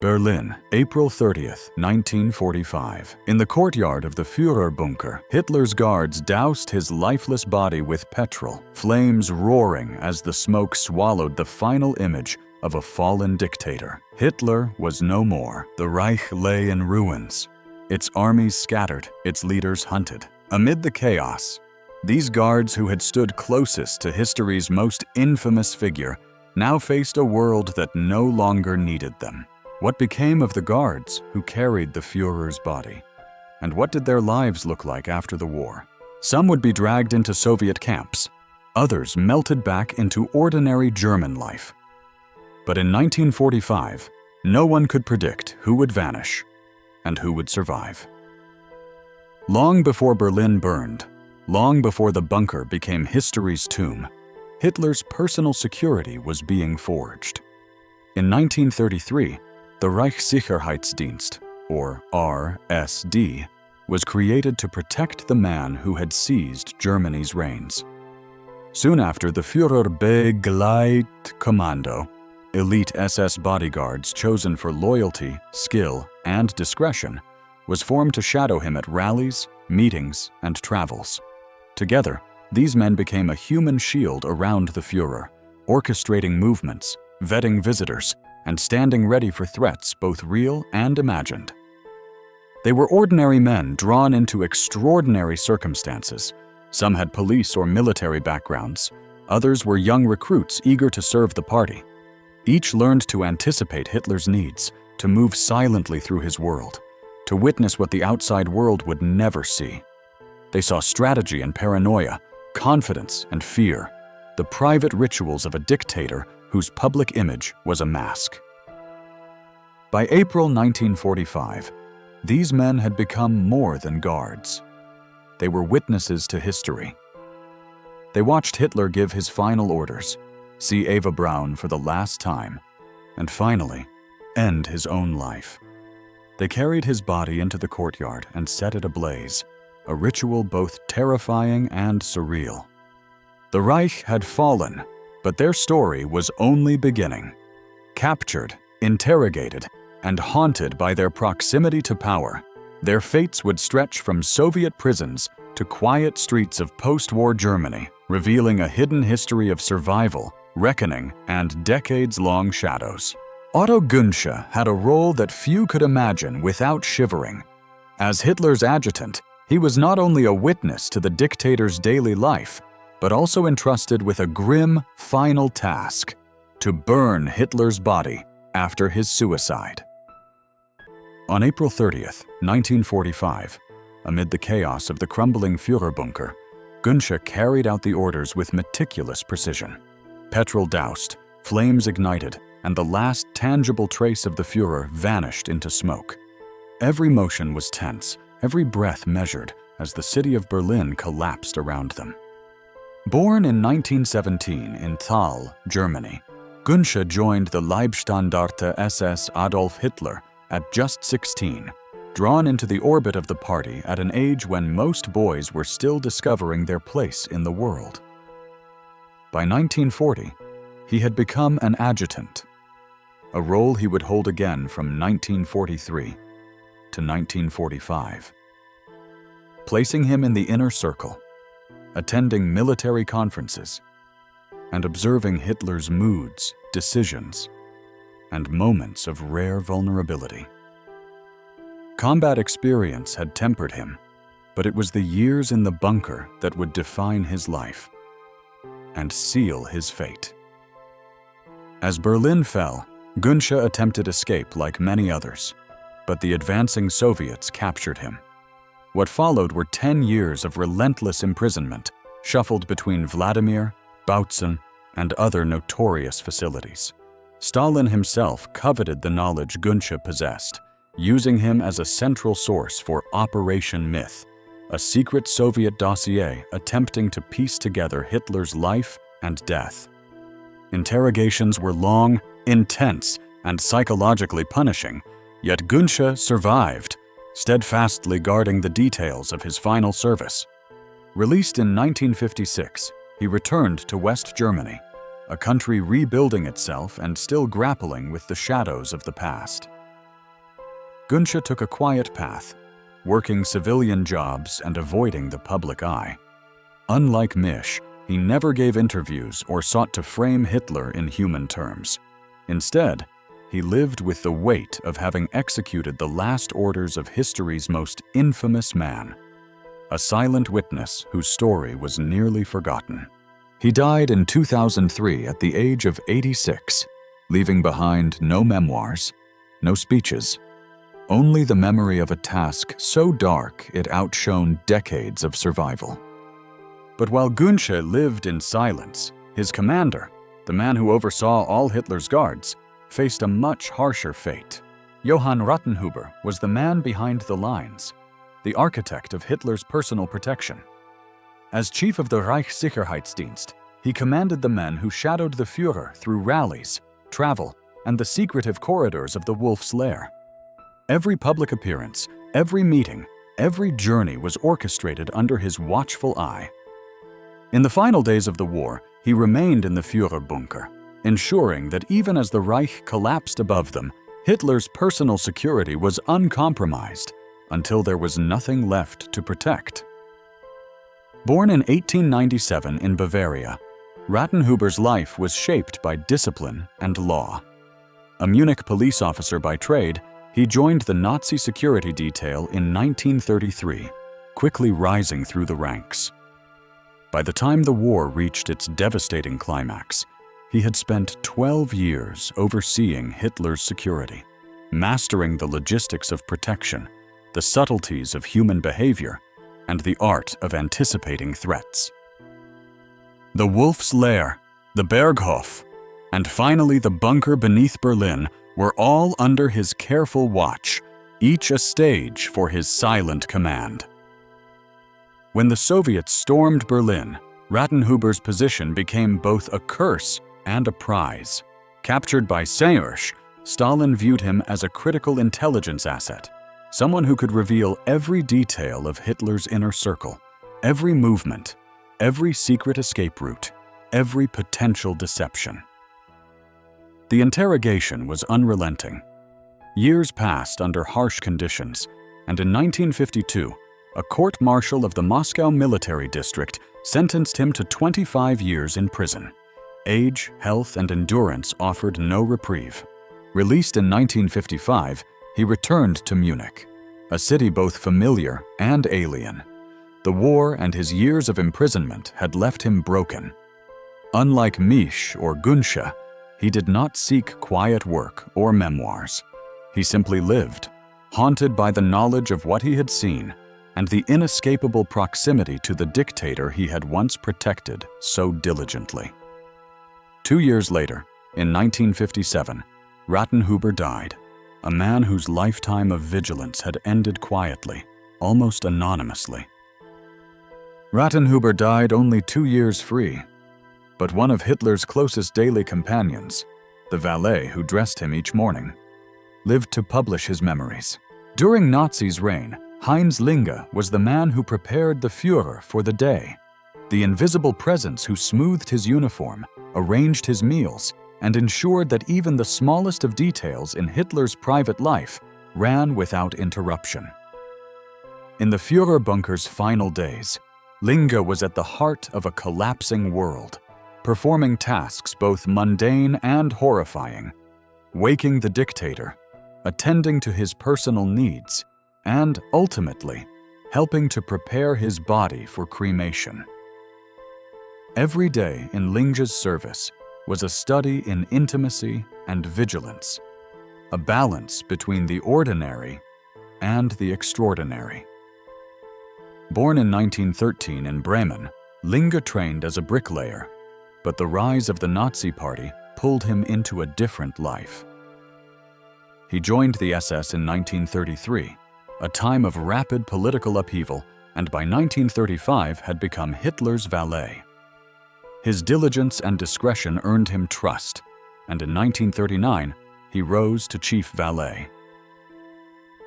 Berlin, April 30th, 1945. In the courtyard of the Führerbunker, Hitler's guards doused his lifeless body with petrol, flames roaring as the smoke swallowed the final image of a fallen dictator. Hitler was no more. The Reich lay in ruins, its armies scattered, its leaders hunted. Amid the chaos, these guards who had stood closest to history's most infamous figure now faced a world that no longer needed them. What became of the guards who carried the Führer's body? And what did their lives look like after the war? Some would be dragged into Soviet camps. Others melted back into ordinary German life. But in 1945, no one could predict who would vanish and who would survive. Long before Berlin burned, long before the bunker became history's tomb, Hitler's personal security was being forged. In 1933, the Reichssicherheitsdienst, or RSD, was created to protect the man who had seized Germany's reins. Soon after, the Führerbegleitkommando, elite SS bodyguards chosen for loyalty, skill, and discretion, was formed to shadow him at rallies, meetings, and travels. Together, these men became a human shield around the Führer, orchestrating movements, vetting visitors, and standing ready for threats both real and imagined. They were ordinary men drawn into extraordinary circumstances. Some had police or military backgrounds. Others were young recruits eager to serve the party. Each learned to anticipate Hitler's needs, to move silently through his world, to witness what the outside world would never see. They saw strategy and paranoia, confidence and fear, the private rituals of a dictator whose public image was a mask. By April 1945, these men had become more than guards. They were witnesses to history. They watched Hitler give his final orders, see Eva Braun for the last time, and finally, end his own life. They carried his body into the courtyard and set it ablaze, a ritual both terrifying and surreal. The Reich had fallen, but their story was only beginning. Captured, interrogated, and haunted by their proximity to power, their fates would stretch from Soviet prisons to quiet streets of post-war Germany, revealing a hidden history of survival, reckoning, and decades-long shadows. Otto Günsche had a role that few could imagine without shivering. As Hitler's adjutant, he was not only a witness to the dictator's daily life, but also entrusted with a grim, final task: to burn Hitler's body after his suicide. On April 30th, 1945, amid the chaos of the crumbling Führerbunker, Günsche carried out the orders with meticulous precision. Petrol doused, flames ignited, and the last tangible trace of the Führer vanished into smoke. Every motion was tense, every breath measured, as the city of Berlin collapsed around them. Born in 1917 in Thal, Germany, Günsche joined the Leibstandarte SS Adolf Hitler at just 16, drawn into the orbit of the party at an age when most boys were still discovering their place in the world. By 1940, he had become an adjutant, a role he would hold again from 1943 to 1945, placing him in the inner circle, attending military conferences, and observing Hitler's moods, decisions, and moments of rare vulnerability. Combat experience had tempered him, but it was the years in the bunker that would define his life and seal his fate. As Berlin fell, Günsche attempted escape like many others, but the advancing Soviets captured him. What followed were 10 years of relentless imprisonment, shuffled between Vladimir, Bautzen, and other notorious facilities. Stalin himself coveted the knowledge Günsche possessed, using him as a central source for Operation Myth, a secret Soviet dossier attempting to piece together Hitler's life and death. Interrogations were long, intense, and psychologically punishing, yet Günsche survived, steadfastly guarding the details of his final service. Released in 1956, he returned to West Germany, a country rebuilding itself and still grappling with the shadows of the past. Günsche took a quiet path, working civilian jobs and avoiding the public eye. Unlike Misch, he never gave interviews or sought to frame Hitler in human terms. Instead, he lived with the weight of having executed the last orders of history's most infamous man, a silent witness whose story was nearly forgotten. He died in 2003 at the age of 86, leaving behind no memoirs, no speeches, only the memory of a task so dark it outshone decades of survival. But while Günsche lived in silence, his commander, the man who oversaw all Hitler's guards, faced a much harsher fate. Johan Rattenhuber was the man behind the lines, the architect of Hitler's personal protection. As chief of the Reichssicherheitsdienst, he commanded the men who shadowed the Führer through rallies, travel, and the secretive corridors of the Wolf's Lair. Every public appearance, every meeting, every journey was orchestrated under his watchful eye. In the final days of the war, he remained in the Führer bunker, ensuring that even as the Reich collapsed above them, Hitler's personal security was uncompromised until there was nothing left to protect. Born in 1897 in Bavaria, Rattenhuber's life was shaped by discipline and law. A Munich police officer by trade, he joined the Nazi security detail in 1933, quickly rising through the ranks. By the time the war reached its devastating climax, he had spent 12 years overseeing Hitler's security, mastering the logistics of protection, the subtleties of human behavior, and the art of anticipating threats. The Wolf's Lair, the Berghof, and finally the bunker beneath Berlin were all under his careful watch, each a stage for his silent command. When the Soviets stormed Berlin, Rattenhuber's position became both a curse and a prize. Captured by Erich, Stalin viewed him as a critical intelligence asset, someone who could reveal every detail of Hitler's inner circle, every movement, every secret escape route, every potential deception. The interrogation was unrelenting. Years passed under harsh conditions, and in 1952, a court-martial of the Moscow military district sentenced him to 25 years in prison. Age, health, and endurance offered no reprieve. Released in 1955, he returned to Munich, a city both familiar and alien. The war and his years of imprisonment had left him broken. Unlike Misch or Günsche, he did not seek quiet work or memoirs. He simply lived, haunted by the knowledge of what he had seen and the inescapable proximity to the dictator he had once protected so diligently. 2 years later, in 1957, Rattenhuber died, a man whose lifetime of vigilance had ended quietly, almost anonymously. Rattenhuber died only 2 years free, but one of Hitler's closest daily companions, the valet who dressed him each morning, lived to publish his memories. During Nazi's reign, Heinz Linge was the man who prepared the Führer for the day, the invisible presence who smoothed his uniform, arranged his meals, and ensured that even the smallest of details in Hitler's private life ran without interruption. In the Führer bunker's final days, Linge was at the heart of a collapsing world, performing tasks both mundane and horrifying, waking the dictator, attending to his personal needs, and ultimately, helping to prepare his body for cremation. Every day in Linge's service was a study in intimacy and vigilance, a balance between the ordinary and the extraordinary. Born in 1913 in Bremen, Linge trained as a bricklayer, but the rise of the Nazi Party pulled him into a different life. He joined the SS in 1933, a time of rapid political upheaval, and by 1935 had become Hitler's valet. His diligence and discretion earned him trust, and in 1939 he rose to chief valet.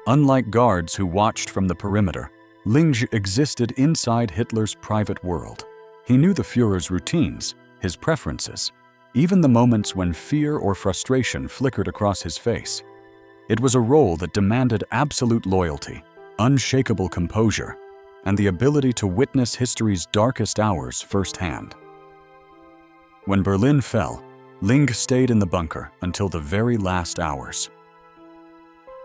Unlike guards who watched from the perimeter, Linge existed inside Hitler's private world. He knew the Führer's routines, his preferences, even the moments when fear or frustration flickered across his face. It was a role that demanded absolute loyalty, unshakable composure, and the ability to witness history's darkest hours firsthand. When Berlin fell, Linge stayed in the bunker until the very last hours.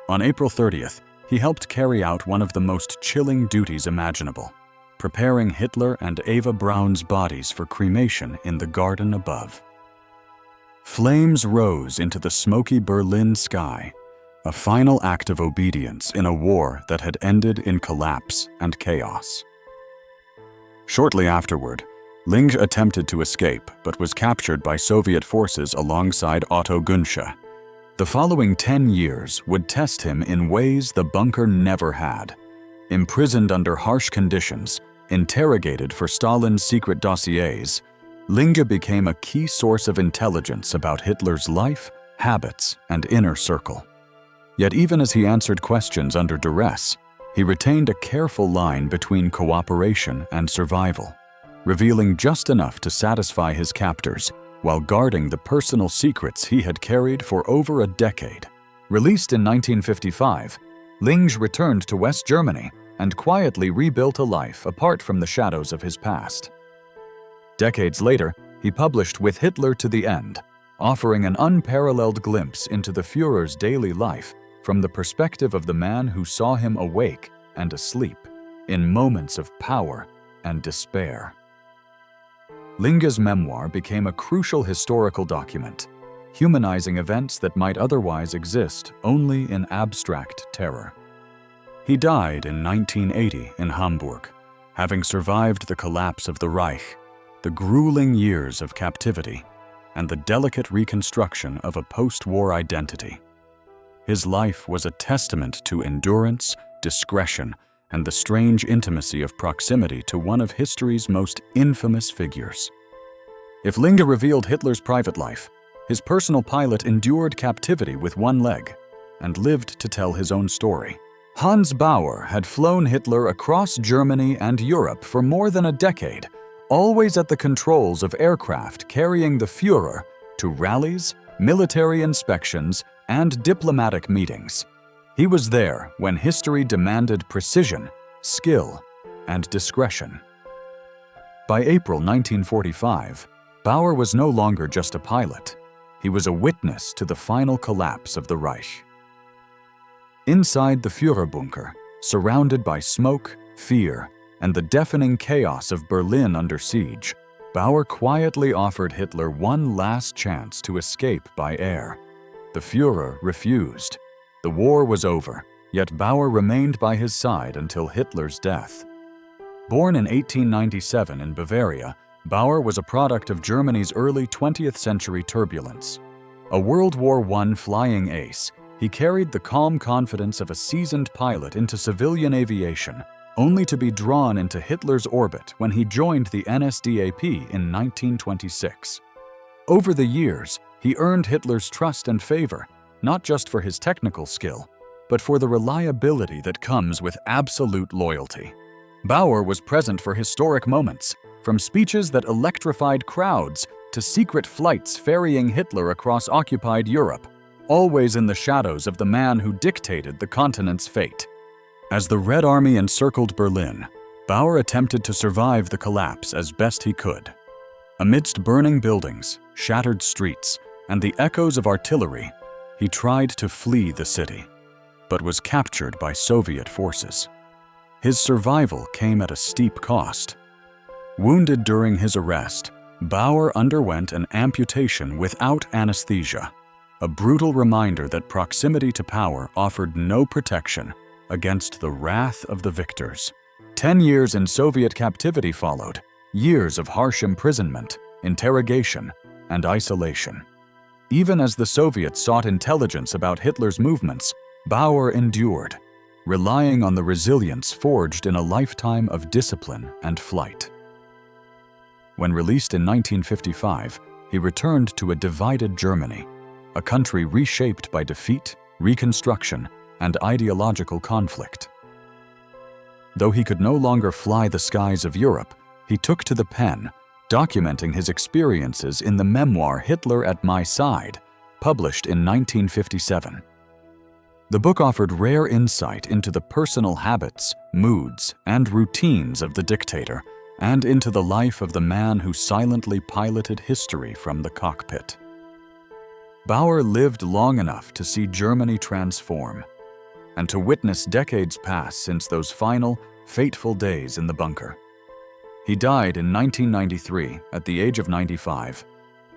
On April 30th, he helped carry out one of the most chilling duties imaginable, preparing Hitler and Eva Braun's bodies for cremation in the garden above. Flames rose into the smoky Berlin sky, a final act of obedience in a war that had ended in collapse and chaos. Shortly afterward, Linge attempted to escape but was captured by Soviet forces alongside Otto Günsche. The following 10 years would test him in ways the bunker never had. Imprisoned under harsh conditions, interrogated for Stalin's secret dossiers, Linge became a key source of intelligence about Hitler's life, habits, and inner circle. Yet even as he answered questions under duress, he retained a careful line between cooperation and survival, revealing just enough to satisfy his captors while guarding the personal secrets he had carried for over a decade. Released in 1955, Linge returned to West Germany and quietly rebuilt a life apart from the shadows of his past. Decades later, he published With Hitler to the End, offering an unparalleled glimpse into the Führer's daily life from the perspective of the man who saw him awake and asleep, in moments of power and despair. Linge's memoir became a crucial historical document, humanizing events that might otherwise exist only in abstract terror. He died in 1980 in Hamburg, having survived the collapse of the Reich, the grueling years of captivity, and the delicate reconstruction of a post-war identity. His life was a testament to endurance, discretion, and the strange intimacy of proximity to one of history's most infamous figures. If Linge revealed Hitler's private life, his personal pilot endured captivity with one leg and lived to tell his own story. Hans Baur had flown Hitler across Germany and Europe for more than a decade, always at the controls of aircraft carrying the Führer to rallies, military inspections, and diplomatic meetings. He was there when history demanded precision, skill, and discretion. By April 1945, Baur was no longer just a pilot. He was a witness to the final collapse of the Reich. Inside the Führerbunker, surrounded by smoke, fear, and the deafening chaos of Berlin under siege, Baur quietly offered Hitler one last chance to escape by air. The Führer refused. The war was over, yet Baur remained by his side until Hitler's death. Born in 1897 in Bavaria, Baur was a product of Germany's early 20th century turbulence. A World War I flying ace, he carried the calm confidence of a seasoned pilot into civilian aviation, only to be drawn into Hitler's orbit when he joined the NSDAP in 1926. Over the years, he earned Hitler's trust and favor, not just for his technical skill, but for the reliability that comes with absolute loyalty. Baur was present for historic moments, from speeches that electrified crowds to secret flights ferrying Hitler across occupied Europe, always in the shadows of the man who dictated the continent's fate. As the Red Army encircled Berlin, Baur attempted to survive the collapse as best he could. Amidst burning buildings, shattered streets, and the echoes of artillery, he tried to flee the city, but was captured by Soviet forces. His survival came at a steep cost. Wounded during his arrest, Baur underwent an amputation without anesthesia, a brutal reminder that proximity to power offered no protection against the wrath of the victors. 10 years in Soviet captivity followed, years of harsh imprisonment, interrogation, and isolation. Even as the Soviets sought intelligence about Hitler's movements, Baur endured, relying on the resilience forged in a lifetime of discipline and flight. When released in 1955, he returned to a divided Germany, a country reshaped by defeat, reconstruction, and ideological conflict. Though he could no longer fly the skies of Europe, he took to the pen, documenting his experiences in the memoir Hitler at My Side, published in 1957. The book offered rare insight into the personal habits, moods, and routines of the dictator, and into the life of the man who silently piloted history from the cockpit. Baur lived long enough to see Germany transform, and to witness decades pass since those final, fateful days in the bunker. He died in 1993 at the age of 95,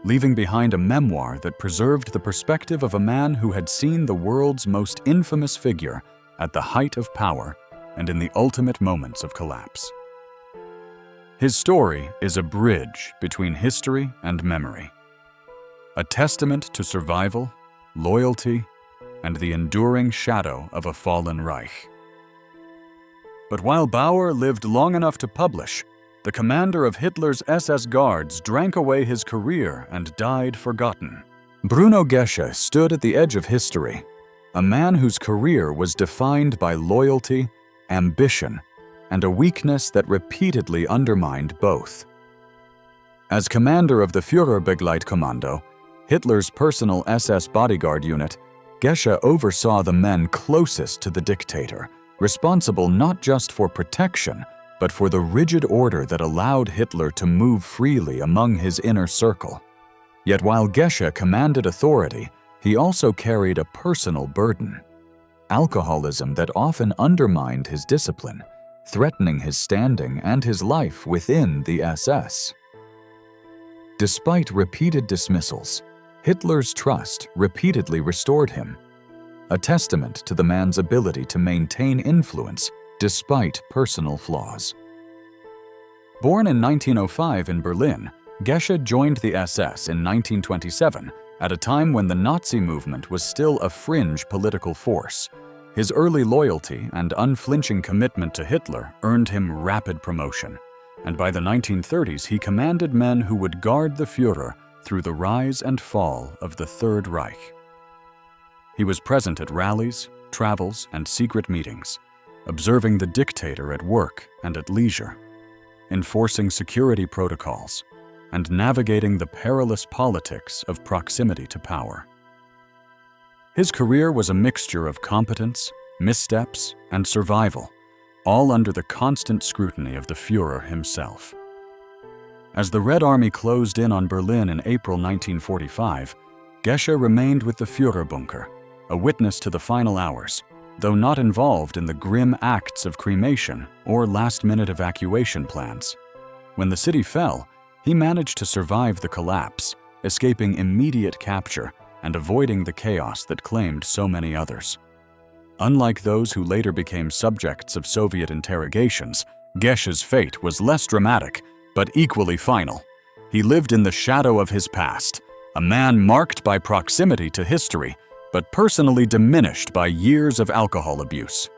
leaving behind a memoir that preserved the perspective of a man who had seen the world's most infamous figure at the height of power and in the ultimate moments of collapse. His story is a bridge between history and memory, a testament to survival, loyalty, and the enduring shadow of a fallen Reich. But while Baur lived long enough to publish, the commander of Hitler's SS Guards drank away his career and died forgotten. Bruno Gesche stood at the edge of history, a man whose career was defined by loyalty, ambition, and a weakness that repeatedly undermined both. As commander of the Führerbegleitkommando, Hitler's personal SS bodyguard unit, Gesche oversaw the men closest to the dictator, responsible not just for protection, but for the rigid order that allowed Hitler to move freely among his inner circle. Yet while Gesche commanded authority, he also carried a personal burden: alcoholism that often undermined his discipline, threatening his standing and his life within the SS. Despite repeated dismissals, Hitler's trust repeatedly restored him, a testament to the man's ability to maintain influence despite personal flaws. Born in 1905 in Berlin, Gesche joined the SS in 1927 at a time when the Nazi movement was still a fringe political force. His early loyalty and unflinching commitment to Hitler earned him rapid promotion, and by the 1930s he commanded men who would guard the Führer through the rise and fall of the Third Reich. He was present at rallies, travels, and secret meetings, observing the dictator at work and at leisure, enforcing security protocols, and navigating the perilous politics of proximity to power. His career was a mixture of competence, missteps, and survival, all under the constant scrutiny of the Führer himself. As the Red Army closed in on Berlin in April 1945, Gesche remained with the Führerbunker, a witness to the final hours, though not involved in the grim acts of cremation or last-minute evacuation plans. When the city fell, he managed to survive the collapse, escaping immediate capture and avoiding the chaos that claimed so many others. Unlike those who later became subjects of Soviet interrogations, Gesche's fate was less dramatic, but equally final. He lived in the shadow of his past, a man marked by proximity to history, but personally diminished by years of alcohol abuse.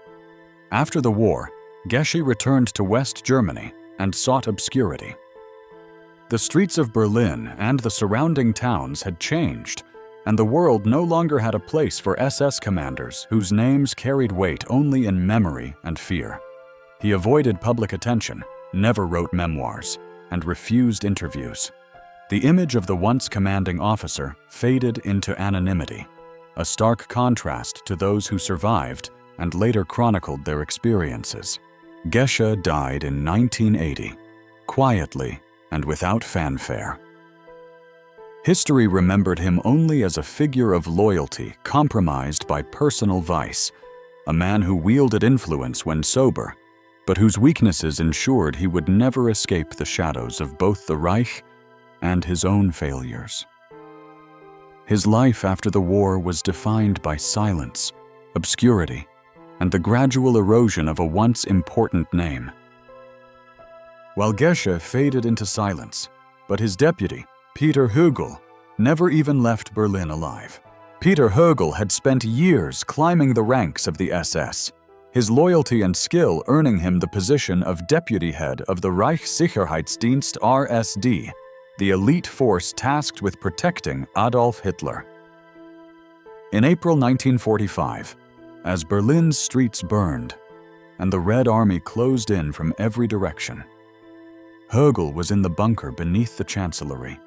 After the war, Gesche returned to West Germany and sought obscurity. The streets of Berlin and the surrounding towns had changed, and the world no longer had a place for SS commanders whose names carried weight only in memory and fear. He avoided public attention, never wrote memoirs, and refused interviews. The image of the once commanding officer faded into anonymity, a stark contrast to those who survived and later chronicled their experiences. Gesche died in 1980, quietly and without fanfare. History remembered him only as a figure of loyalty compromised by personal vice, a man who wielded influence when sober, but whose weaknesses ensured he would never escape the shadows of both the Reich and his own failures. His life after the war was defined by silence, obscurity, and the gradual erosion of a once important name. While Gesche faded into silence, but his deputy, Peter Högl, never even left Berlin alive. Peter Högl had spent years climbing the ranks of the SS, his loyalty and skill earning him the position of deputy head of the Reichssicherheitsdienst RSD, the elite force tasked with protecting Adolf Hitler. In April 1945, as Berlin's streets burned and the Red Army closed in from every direction, Högl was in the bunker beneath the Chancellery,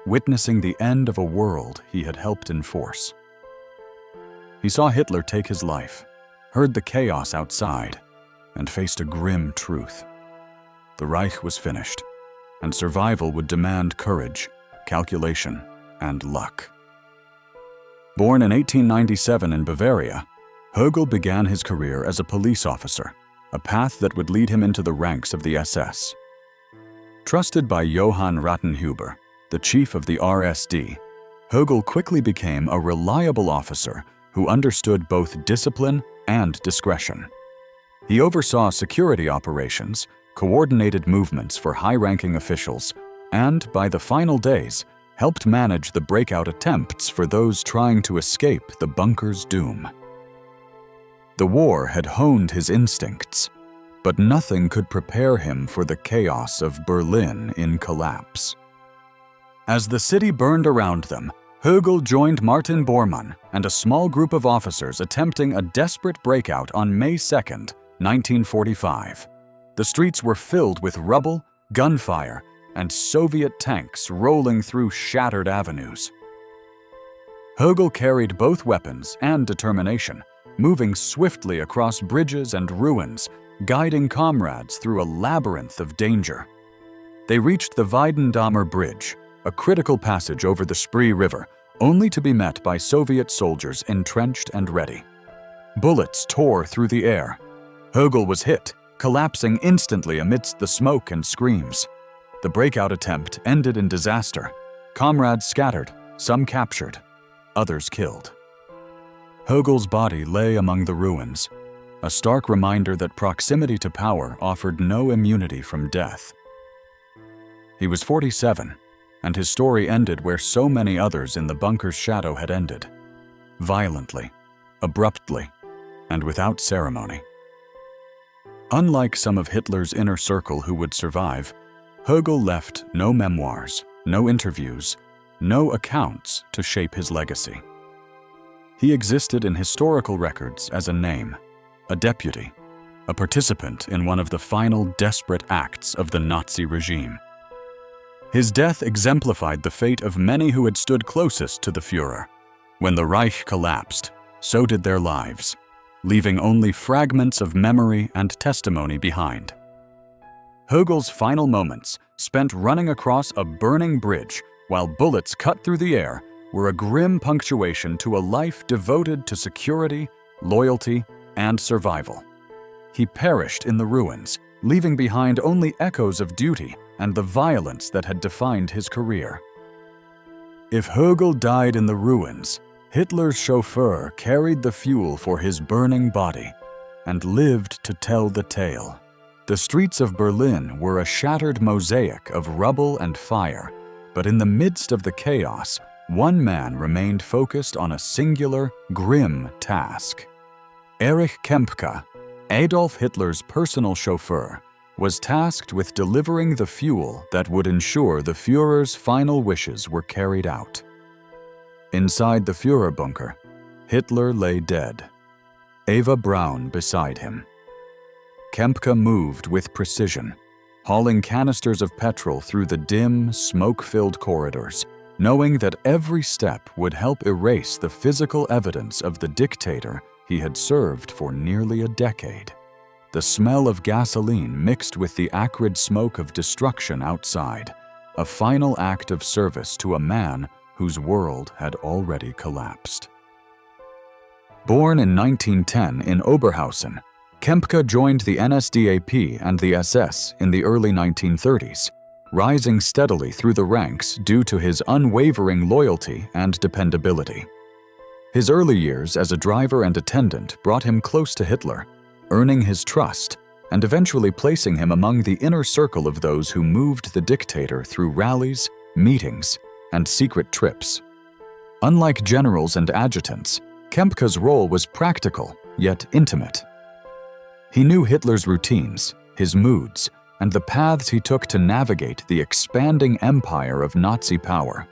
witnessing the end of a world he had helped enforce. He saw Hitler take his life, heard the chaos outside, and faced a grim truth. The Reich was finished, and survival would demand courage, calculation, and luck. Born in 1897 in Bavaria, Högl began his career as a police officer, a path that would lead him into the ranks of the SS. Trusted by Johan Rattenhuber, the chief of the RSD, Högl quickly became a reliable officer who understood both discipline and discretion. He oversaw security operations, coordinated movements for high-ranking officials, and, by the final days, helped manage the breakout attempts for those trying to escape the bunker's doom. The war had honed his instincts, but nothing could prepare him for the chaos of Berlin in collapse. As the city burned around them, Högl joined Martin Bormann and a small group of officers attempting a desperate breakout on May 2, 1945. The streets were filled with rubble, gunfire, and Soviet tanks rolling through shattered avenues. Högl carried both weapons and determination, moving swiftly across bridges and ruins, guiding comrades through a labyrinth of danger. They reached the Weidendammer Bridge, a critical passage over the Spree River, only to be met by Soviet soldiers entrenched and ready. Bullets tore through the air. Högl was hit, collapsing instantly amidst the smoke and screams. The breakout attempt ended in disaster. Comrades scattered, some captured, others killed. Högl's body lay among the ruins, a stark reminder that proximity to power offered no immunity from death. He was 47, and his story ended where so many others in the bunker's shadow had ended, violently, abruptly, and without ceremony. Unlike some of Hitler's inner circle who would survive, Högl left no memoirs, no interviews, no accounts to shape his legacy. He existed in historical records as a name, a deputy, a participant in one of the final desperate acts of the Nazi regime. His death exemplified the fate of many who had stood closest to the Führer. When the Reich collapsed, so did their lives, leaving only fragments of memory and testimony behind. Högl's final moments, spent running across a burning bridge while bullets cut through the air, were a grim punctuation to a life devoted to security, loyalty, and survival. He perished in the ruins, leaving behind only echoes of duty and the violence that had defined his career. If Högl died in the ruins, Hitler's chauffeur carried the fuel for his burning body and lived to tell the tale. The streets of Berlin were a shattered mosaic of rubble and fire, but in the midst of the chaos, one man remained focused on a singular, grim task. Erich Kempka, Adolf Hitler's personal chauffeur, was tasked with delivering the fuel that would ensure the Führer's final wishes were carried out. Inside the Führer bunker, Hitler lay dead, Eva Braun beside him. Kempka moved with precision, hauling canisters of petrol through the dim, smoke-filled corridors, knowing that every step would help erase the physical evidence of the dictator he had served for nearly a decade. The smell of gasoline mixed with the acrid smoke of destruction outside, a final act of service to a man whose world had already collapsed. Born in 1910 in Oberhausen, Kempka joined the NSDAP and the SS in the early 1930s, rising steadily through the ranks due to his unwavering loyalty and dependability. His early years as a driver and attendant brought him close to Hitler, earning his trust and eventually placing him among the inner circle of those who moved the dictator through rallies, meetings, and secret trips. Unlike generals and adjutants, Kempka's role was practical yet intimate. He knew Hitler's routines, his moods, and the paths he took to navigate the expanding empire of Nazi power.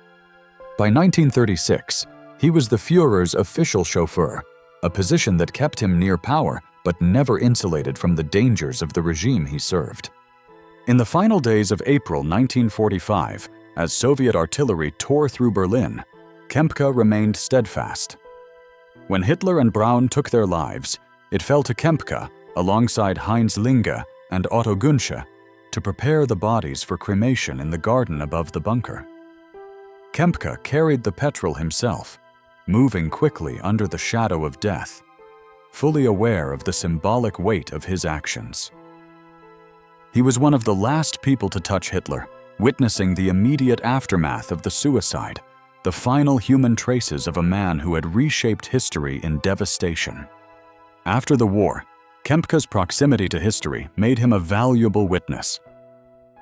By 1936, he was the Führer's official chauffeur, a position that kept him near power but never insulated from the dangers of the regime he served. In the final days of April 1945, as Soviet artillery tore through Berlin, Kempka remained steadfast. When Hitler and Braun took their lives, it fell to Kempka, alongside Heinz Linge and Otto Günsche, to prepare the bodies for cremation in the garden above the bunker. Kempka carried the petrol himself, moving quickly under the shadow of death, fully aware of the symbolic weight of his actions. He was one of the last people to touch Hitler, witnessing the immediate aftermath of the suicide, the final human traces of a man who had reshaped history in devastation. After the war, Kempka's proximity to history made him a valuable witness.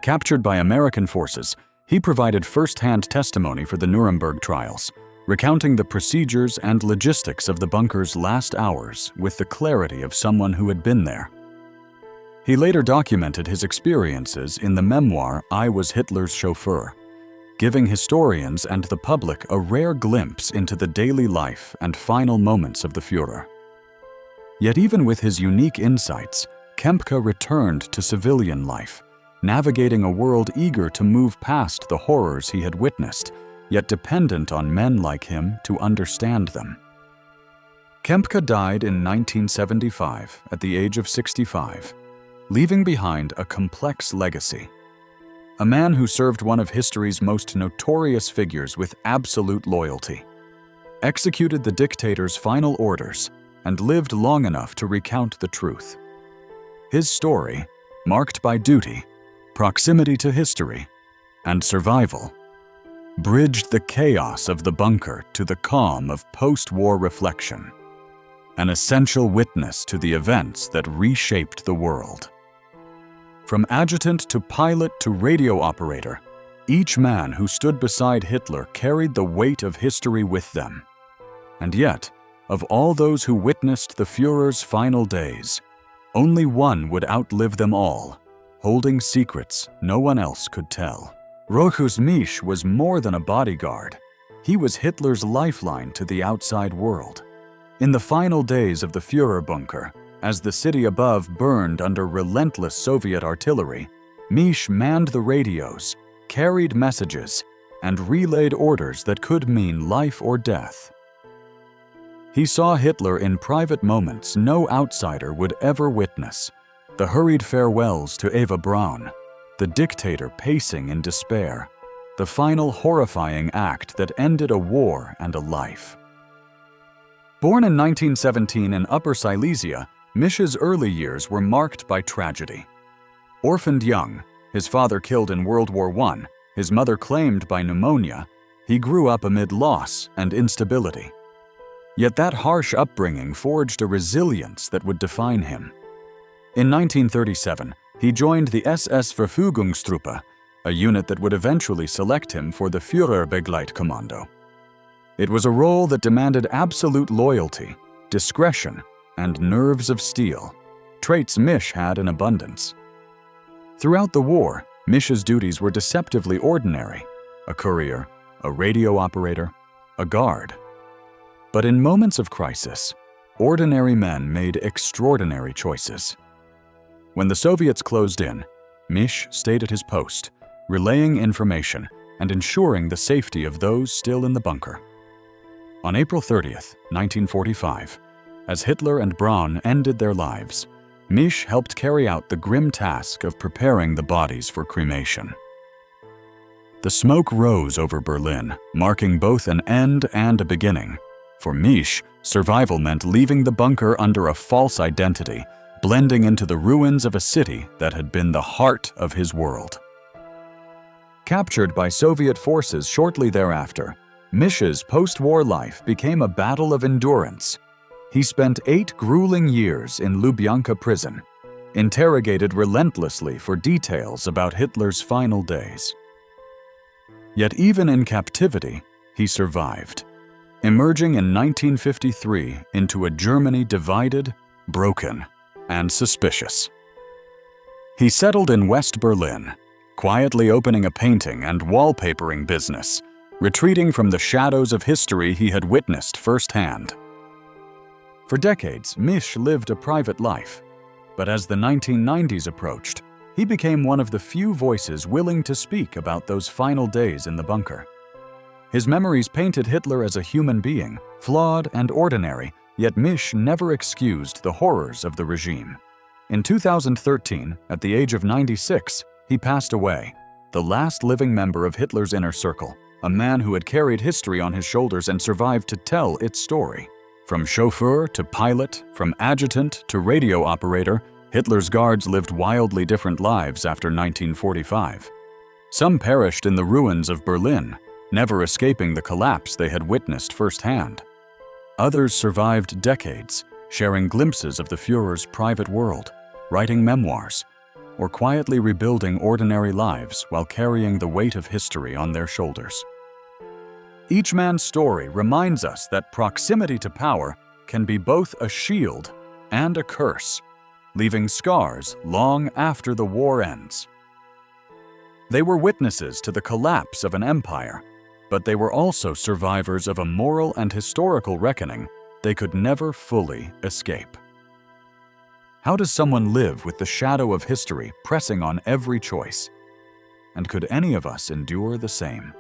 Captured by American forces, he provided first-hand testimony for the Nuremberg trials, recounting the procedures and logistics of the bunker's last hours with the clarity of someone who had been there. He later documented his experiences in the memoir I Was Hitler's Chauffeur, giving historians and the public a rare glimpse into the daily life and final moments of the Führer. Yet even with his unique insights, Kempka returned to civilian life, navigating a world eager to move past the horrors he had witnessed, yet dependent on men like him to understand them. Kempka died in 1975 at the age of 65, leaving behind a complex legacy. A man who served one of history's most notorious figures with absolute loyalty, executed the dictator's final orders, and lived long enough to recount the truth. His story, marked by duty, proximity to history, and survival, bridged the chaos of the bunker to the calm of post-war reflection, an essential witness to the events that reshaped the world. From adjutant to pilot to radio operator, each man who stood beside Hitler carried the weight of history with them. And yet, of all those who witnessed the Führer's final days, only one would outlive them all, holding secrets no one else could tell. Rochus Misch was more than a bodyguard. He was Hitler's lifeline to the outside world. In the final days of the Führer bunker, as the city above burned under relentless Soviet artillery, Misch manned the radios, carried messages, and relayed orders that could mean life or death. He saw Hitler in private moments no outsider would ever witness: the hurried farewells to Eva Braun, the dictator pacing in despair, the final horrifying act that ended a war and a life. Born in 1917 in Upper Silesia, Misch's early years were marked by tragedy. Orphaned young, his father killed in World War I, his mother claimed by pneumonia, he grew up amid loss and instability. Yet that harsh upbringing forged a resilience that would define him. In 1937, he joined the SS Verfügungstruppe, a unit that would eventually select him for the Führerbegleitkommando. It was a role that demanded absolute loyalty, discretion, and nerves of steel, traits Misch had in abundance. Throughout the war, Misch's duties were deceptively ordinary: a courier, a radio operator, a guard. But in moments of crisis, ordinary men made extraordinary choices. When the Soviets closed in, Misch stayed at his post, relaying information and ensuring the safety of those still in the bunker. On April 30th, 1945, as Hitler and Braun ended their lives, Misch helped carry out the grim task of preparing the bodies for cremation. The smoke rose over Berlin, marking both an end and a beginning. For Misch, survival meant leaving the bunker under a false identity, blending into the ruins of a city that had been the heart of his world. Captured by Soviet forces shortly thereafter, Misch's post-war life became a battle of endurance. He spent 8 grueling years in Lubyanka prison, interrogated relentlessly for details about Hitler's final days. Yet even in captivity, he survived, emerging in 1953 into a Germany divided, broken, and suspicious. He settled in West Berlin, quietly opening a painting and wallpapering business, retreating from the shadows of history he had witnessed firsthand. For decades, Misch lived a private life, but as the 1990s approached, he became one of the few voices willing to speak about those final days in the bunker. His memories painted Hitler as a human being, Flawed and ordinary, yet Misch never excused the horrors of the regime. In 2013, at the age of 96, he passed away, the last living member of Hitler's inner circle, a man who had carried history on his shoulders and survived to tell its story. From chauffeur to pilot, from adjutant to radio operator, Hitler's guards lived wildly different lives after 1945. Some perished in the ruins of Berlin, never escaping the collapse they had witnessed firsthand. Others survived decades, sharing glimpses of the Führer's private world, writing memoirs, or quietly rebuilding ordinary lives while carrying the weight of history on their shoulders. Each man's story reminds us that proximity to power can be both a shield and a curse, leaving scars long after the war ends. They were witnesses to the collapse of an empire, but they were also survivors of a moral and historical reckoning they could never fully escape. How does someone live with the shadow of history pressing on every choice? And could any of us endure the same?